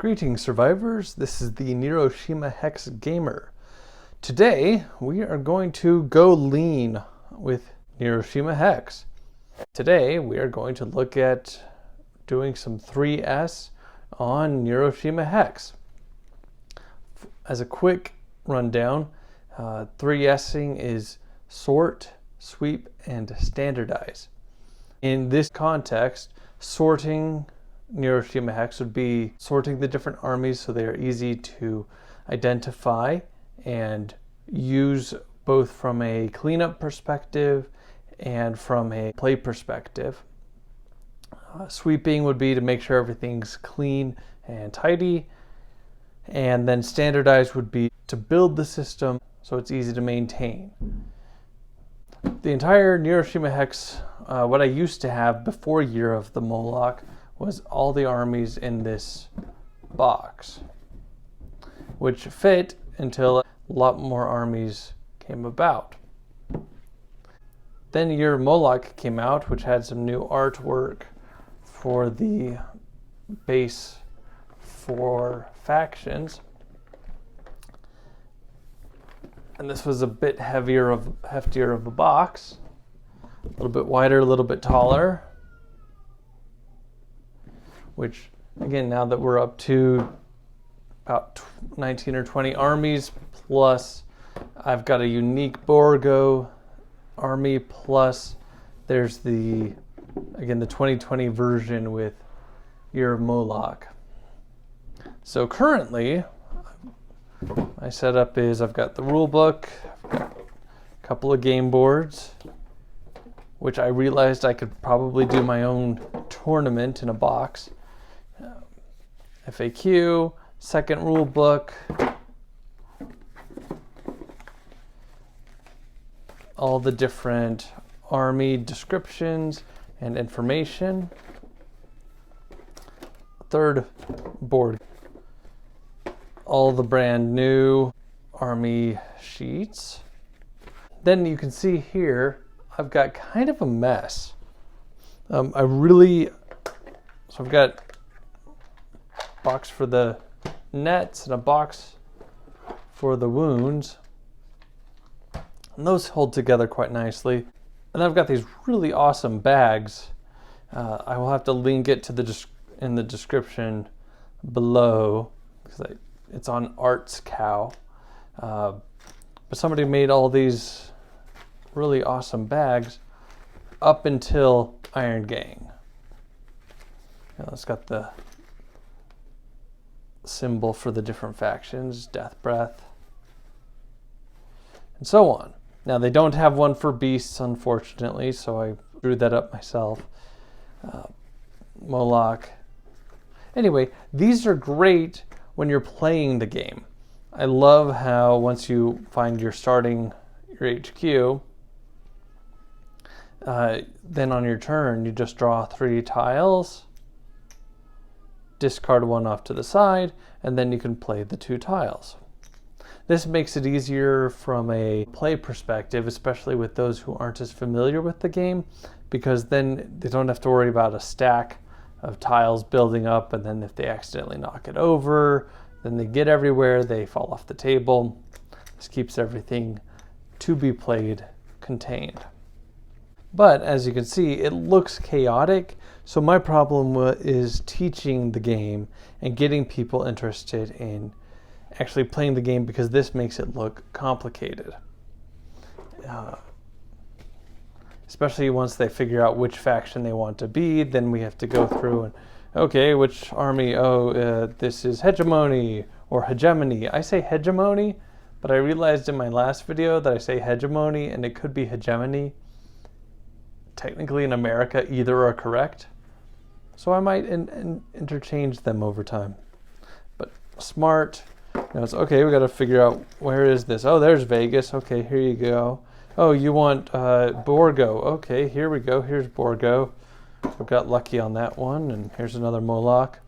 Greetings survivors, this is the Neuroshima Hex Gamer. Today we are going to go lean with Neuroshima Hex. Today we are going to look at doing some 3S on Neuroshima Hex. As a quick rundown, 3Sing is sort, sweep, and standardize. In this context, sorting Neuroshima Hex would be sorting the different armies so they are easy to identify and use both from a cleanup perspective and from a play perspective. Sweeping would be to make sure everything's clean and tidy, and then standardize would be to build the system so it's easy to maintain. The entire Neuroshima Hex, what I used to have before Year of the Moloch, was all the armies in this box, which fit until a lot more armies came about. Then Year of Moloch came out, which had some new artwork for the base for factions. And this was a bit heftier of a box, a little bit wider, a little bit taller. Which, again, now that we're up to about 19 or 20 armies, plus I've got a unique Borgo army, plus there's the 2020 version with Year of Moloch. So currently, my setup is I've got the rule book, I've got a couple of game boards, which I realized I could probably do my own tournament in a box. FAQ, second rule book, all the different army descriptions and information. Third board, all the brand new army sheets. Then you can see here, I've got kind of a mess. So I've got box for the nets and a box for the wounds, and those hold together quite nicely. And I've got these really awesome bags. I will have to link it to in the description below because it's on Arts Cow. But somebody made all these really awesome bags up until Iron Gang. It's got the symbol for the different factions, Death Breath, and so on. Now they don't have one for beasts, unfortunately, so I drew that up myself. Moloch. Anyway, these are great when you're playing the game. I love how once you find your HQ, then on your turn you just draw 3 tiles, discard one off to the side, and then you can play the 2 tiles. This makes it easier from a play perspective, especially with those who aren't as familiar with the game, because then they don't have to worry about a stack of tiles building up, and then if they accidentally knock it over, then they get everywhere, they fall off the table. This keeps everything to be played contained. But as you can see, it looks chaotic. So my problem is teaching the game and getting people interested in actually playing the game, because this makes it look complicated. Especially once they figure out which faction they want to be, then we have to go through and, okay, which army? This is hegemony or hegemony. I say hegemony, but I realized in my last video that I say hegemony and it could be hegemony. Technically in America, either are correct. So I might interchange them over time. But smart, it's okay, we got to figure out where is this. Oh, there's Vegas. Okay, here you go. Oh, you want Borgo. Okay, here we go. Here's Borgo. We got lucky on that one, and here's another Moloch.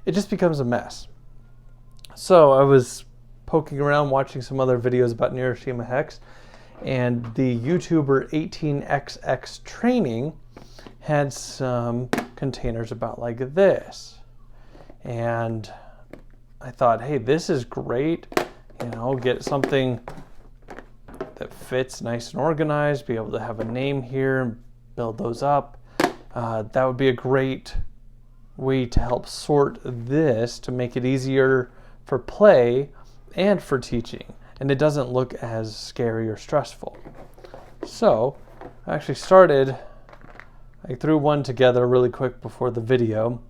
It just becomes a mess. So I was poking around watching some other videos about Neuroshima Hex, and the YouTuber 18xx Training had some containers about like this. And I thought, hey, this is great. You know, get something that fits nice and organized, be able to have a name here and build those up. That would be a great way to help sort this to make it easier for play and for teaching. And it doesn't look as scary or stressful. So I actually started, I threw one together really quick before the video.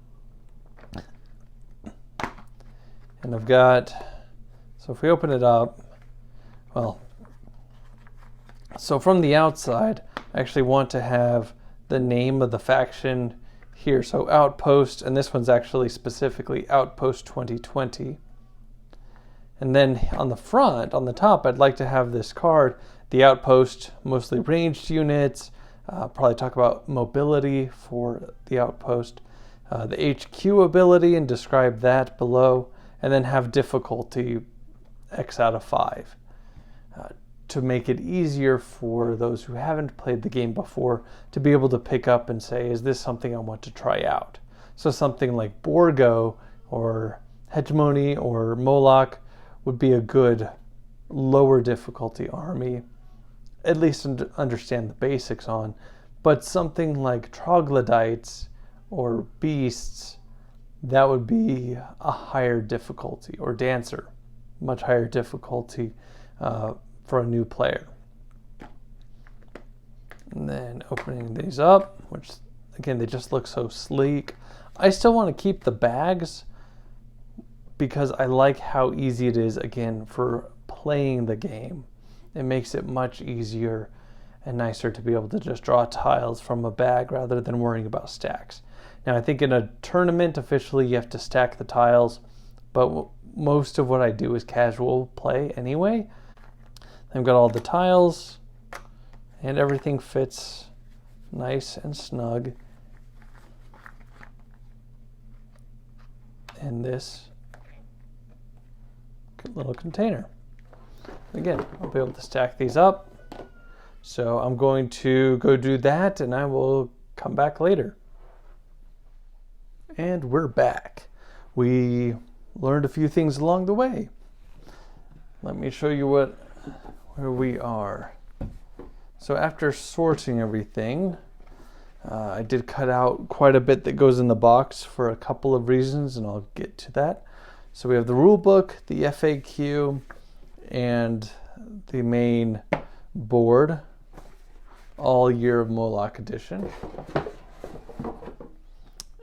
And I've got, so if we open it up, well, so from the outside, I actually want to have the name of the faction here. So Outpost, and this one's actually specifically Outpost 2020. And then on the front, on the top, I'd like to have this card, the Outpost, mostly ranged units, probably talk about mobility for the Outpost, the HQ ability and describe that below, and then have difficulty X out of 5. To make it easier for those who haven't played the game before to be able to pick up and say, is this something I want to try out? So something like Borgo or Hegemony or Moloch would be a good lower difficulty army, at least understand the basics on. But something like Troglodytes or Beasts, that would be a higher difficulty, or Dancer, much higher difficulty for a new player. And then opening these up, which again, they just look so sleek. I still want to keep the bags because I like how easy it is, again, for playing the game. It makes it much easier and nicer to be able to just draw tiles from a bag rather than worrying about stacks. Now, I think in a tournament, officially, you have to stack the tiles, but most of what I do is casual play anyway. I've got all the tiles, and everything fits nice and snug in this little container. Again, I'll be able to stack these up. So I'm going to go do that, and I will come back later. And we're back. We learned a few things along the way. Let me show you where we are. So after sorting everything, I did cut out quite a bit that goes in the box for a couple of reasons, and I'll get to that. So we have the rule book, the FAQ, and the main board, all Year of Moloch edition.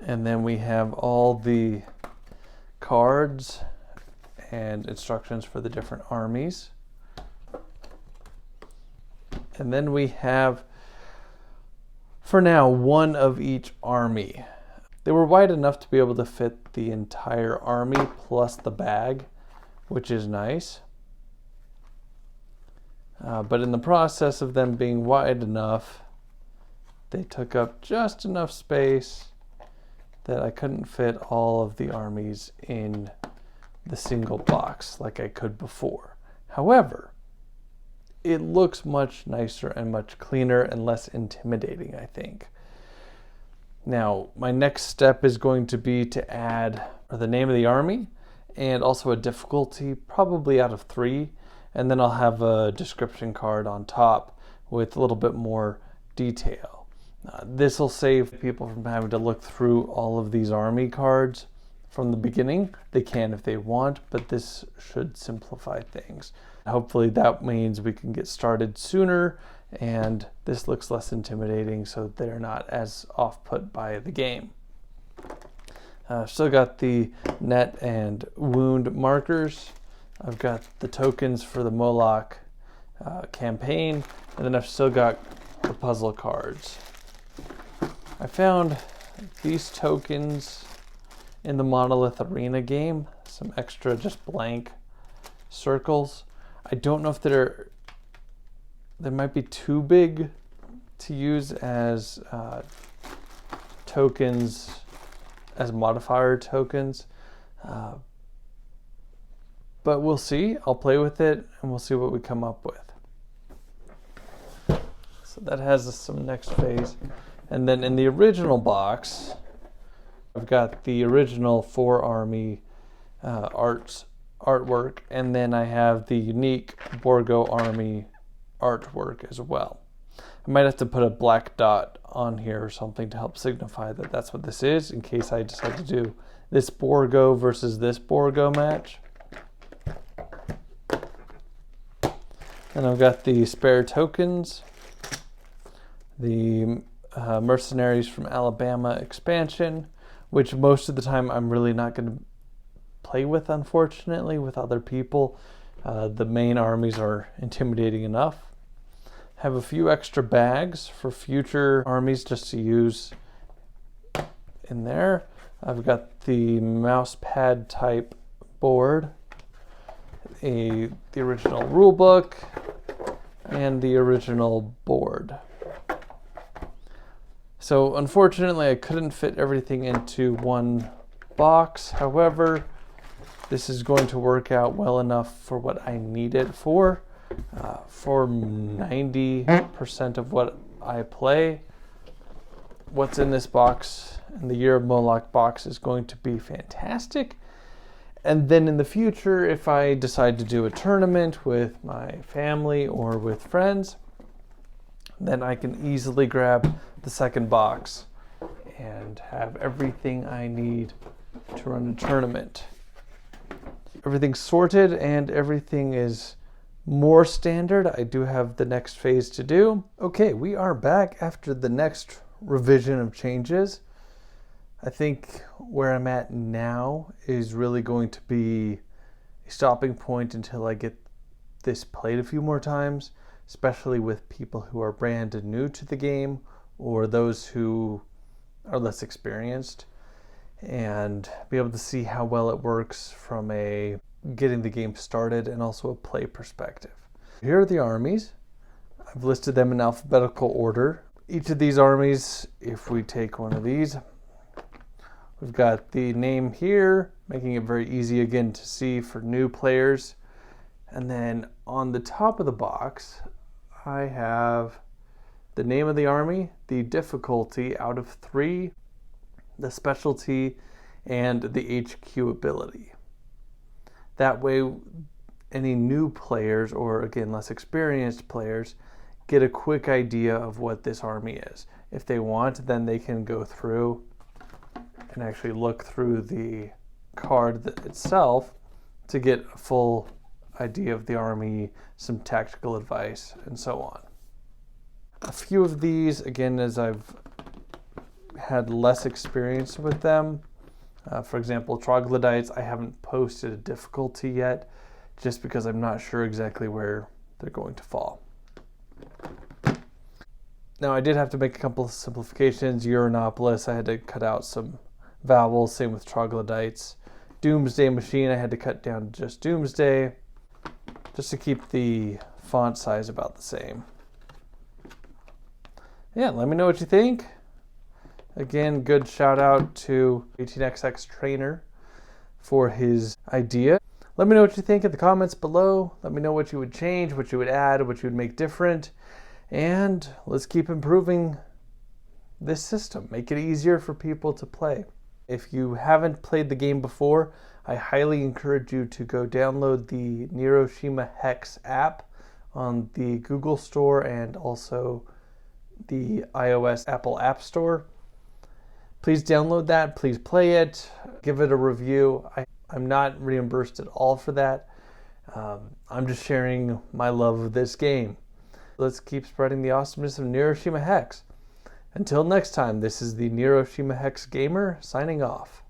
And then we have all the cards and instructions for the different armies. And then we have, for now, one of each army. They were wide enough to be able to fit the entire army plus the bag, which is nice. But in the process of them being wide enough, they took up just enough space that I couldn't fit all of the armies in the single box like I could before. However, it looks much nicer and much cleaner and less intimidating, I think. Now, my next step is going to be to add the name of the army and also a difficulty, probably out of 3, and then I'll have a description card on top with a little bit more detail. This will save people from having to look through all of these army cards from the beginning. They can if they want, but this should simplify things. Hopefully that means we can get started sooner and this looks less intimidating so they're not as off-put by the game. Still got the net and wound markers. I've got the tokens for the Moloch campaign, and then I've still got the puzzle cards. I found these tokens in the Monolith Arena game, some extra just blank circles. I don't know if they might be too big to use as tokens, as modifier tokens, but we'll see. I'll play with it and we'll see what we come up with. So that has some next phase. And then in the original box, I've got the original 4 army artwork, and then I have the unique Borgo Army artwork as well. I might have to put a black dot on here or something to help signify that that's what this is, in case I decide to do this Borgo versus this Borgo match. And I've got the spare tokens, the Mercenaries from Alabama expansion, which most of the time I'm really not going to play with, unfortunately, with other people. The main armies are intimidating enough. Have a few extra bags for future armies just to use in there. I've got the mouse pad type board, the original rule book, and the original board. So unfortunately I couldn't fit everything into one box. However, this is going to work out well enough for what I need it for 90% of what I play. What's in this box in the Year of Moloch box is going to be fantastic. And then in the future, if I decide to do a tournament with my family or with friends, then I can easily grab the second box and have everything I need to run a tournament. Everything's sorted and everything is more standard. I do have the next phase to do. Okay, we are back after the next revision of changes. I think where I'm at now is really going to be a stopping point until I get this played a few more times, especially with people who are brand new to the game or those who are less experienced, and be able to see how well it works from a getting the game started and also a play perspective. Here are the armies. I've listed them in alphabetical order. Each of these armies, if we take one of these, we've got the name here, making it very easy again to see for new players. And then on the top of the box, I have the name of the army, the difficulty out of 3, the specialty, and the HQ ability. That way, any new players, or again, less experienced players, get a quick idea of what this army is. If they want, then they can go through and actually look through the card itself to get a full idea of the army, some tactical advice, and so on. A few of these, again, as I've had less experience with them, for example, troglodytes, I haven't posted a difficulty yet, just because I'm not sure exactly where they're going to fall. Now, I did have to make a couple of simplifications. Uranopolis, I had to cut out some vowels, same with troglodytes. Doomsday Machine, I had to cut down to just Doomsday, just to keep the font size about the same. Yeah, let me know what you think. Again, good shout out to 18xx Trainer for his idea. Let me know what you think in the comments below. Let me know what you would change, what you would add, what you would make different. And let's keep improving this system. Make it easier for people to play. If you haven't played the game before, I highly encourage you to go download the Neuroshima Hex app on the Google Store and also the iOS Apple App Store. Please download that, please play it, give it a review. I'm not reimbursed at all for that. I'm just sharing my love of this game. Let's keep spreading the awesomeness of Neuroshima Hex. Until next time, this is the Neuroshima Hex Gamer signing off.